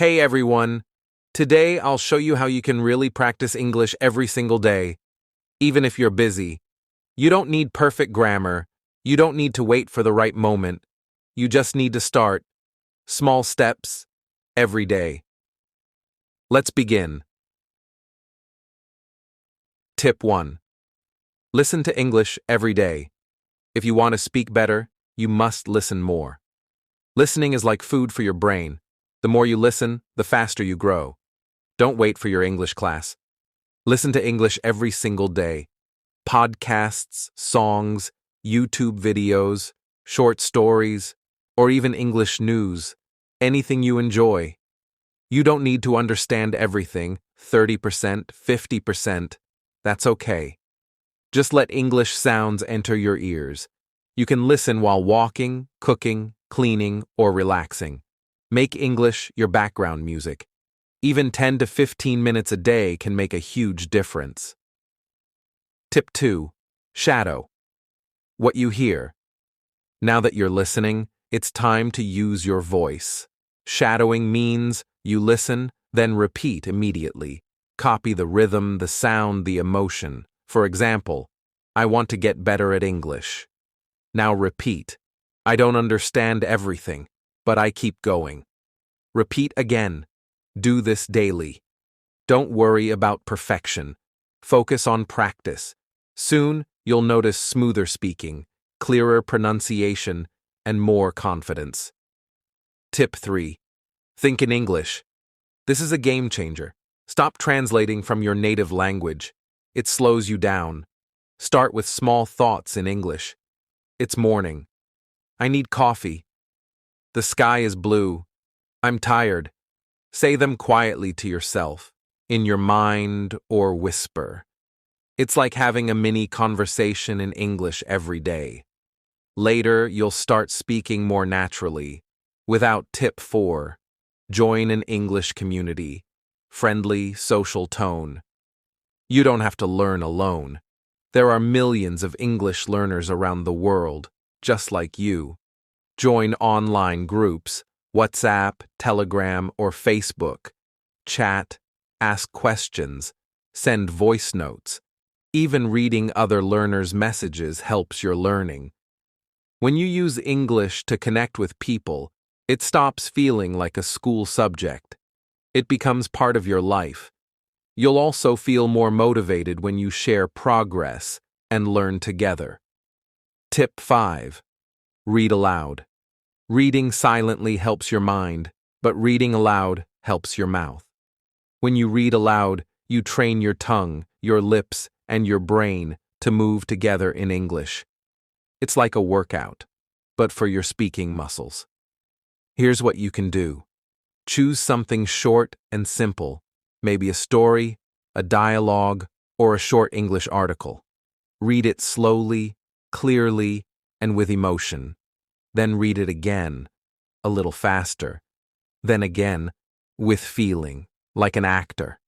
Hey everyone! Today I'll show you how you can really practice English every single day, even if you're busy. You don't need perfect grammar. You don't need to wait for the right moment. You just need to start. Small steps, every day. Let's begin. Tip 1. Listen to English every day. If you want to speak better, you must listen more. Listening is like food for your brain. The more you listen, the faster you grow. Don't wait for your English class. Listen to English every single day. Podcasts, songs, YouTube videos, short stories, or even English news. Anything you enjoy. You don't need to understand everything, 30%, 50%. That's okay. Just let English sounds enter your ears. You can listen while walking, cooking, cleaning, or relaxing. Make English your background music. Even 10 to 15 minutes a day can make a huge difference. Tip 2. Shadow. What you hear. Now that you're listening, it's time to use your voice. Shadowing means you listen, then repeat immediately. Copy the rhythm, the sound, the emotion. For example, I want to get better at English. Now repeat. I don't understand everything, but I keep going. Repeat again. Do this daily. Don't worry about perfection. Focus on practice. Soon, you'll notice smoother speaking, clearer pronunciation, and more confidence. Tip 3. Think in English. This is a game changer. Stop translating from your native language. It slows you down. Start with small thoughts in English. It's morning. I need coffee. The sky is blue. I'm tired. Say them quietly to yourself, in your mind or whisper. It's like having a mini conversation in English every day. Later, you'll start speaking more naturally. Without tip 4, join an English community. Friendly, social tone. You don't have to learn alone. There are millions of English learners around the world, just like you. Join online groups, WhatsApp, Telegram, or Facebook. Chat, ask questions, send voice notes. Even reading other learners' messages helps your learning. When you use English to connect with people, it stops feeling like a school subject. It becomes part of your life. You'll also feel more motivated when you share progress and learn together. Tip 5. Read aloud. Reading silently helps your mind, but reading aloud helps your mouth. When you read aloud, you train your tongue, your lips, and your brain to move together in English. It's like a workout, but for your speaking muscles. Here's what you can do. Choose something short and simple, maybe a story, a dialogue, or a short English article. Read it slowly, clearly, and with emotion. Then read it again, a little faster. Then again, with feeling, like an actor.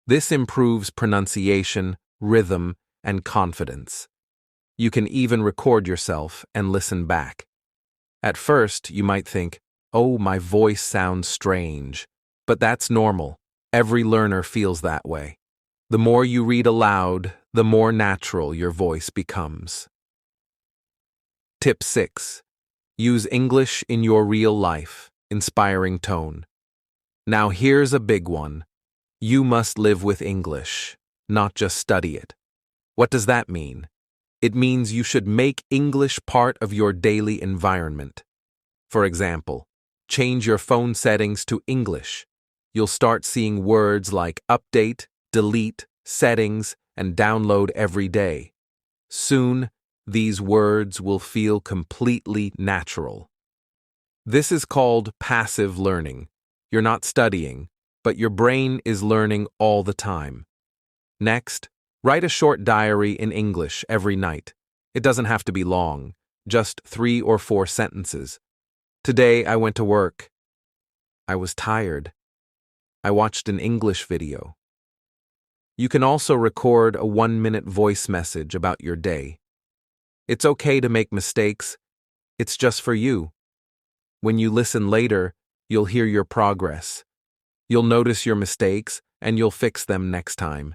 This improves pronunciation, rhythm, and confidence. You can even record yourself and listen back. At first, you might think, "Oh, my voice sounds strange." But that's normal. Every learner feels that way. The more you read aloud, the more natural your voice becomes. Tip 6. Use English in your real life, inspiring tone. Now here's a big one. You must live with English, not just study it. What does that mean? It means you should make English part of your daily environment. For example, change your phone settings to English. You'll start seeing words like update, delete, settings, and download every day. Soon, these words will feel completely natural. This is called passive learning. You're not studying, but your brain is learning all the time. Next, write a short diary in English every night. It doesn't have to be long, just 3 or 4 sentences. Today I went to work. I was tired. I watched an English video. You can also record a 1-minute voice message about your day. It's okay to make mistakes. It's just for you. When you listen later, you'll hear your progress. You'll notice your mistakes, and you'll fix them next time.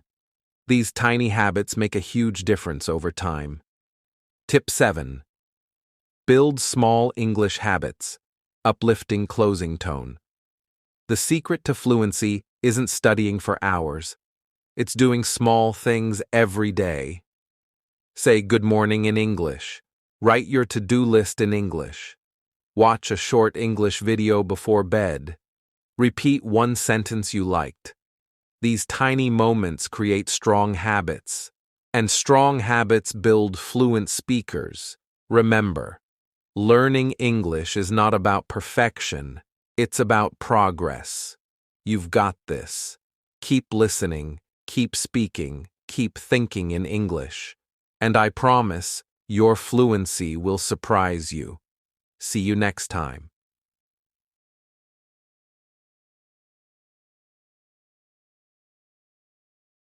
These tiny habits make a huge difference over time. Tip 7. Build small English habits. Uplifting closing tone. The secret to fluency isn't studying for hours. It's doing small things every day. Say good morning in English. Write your to-do list in English. Watch a short English video before bed. Repeat one sentence you liked. These tiny moments create strong habits, and strong habits build fluent speakers. Remember, learning English is not about perfection, it's about progress. You've got this. Keep listening, keep speaking, keep thinking in English, and I promise your fluency will surprise you. See you next time.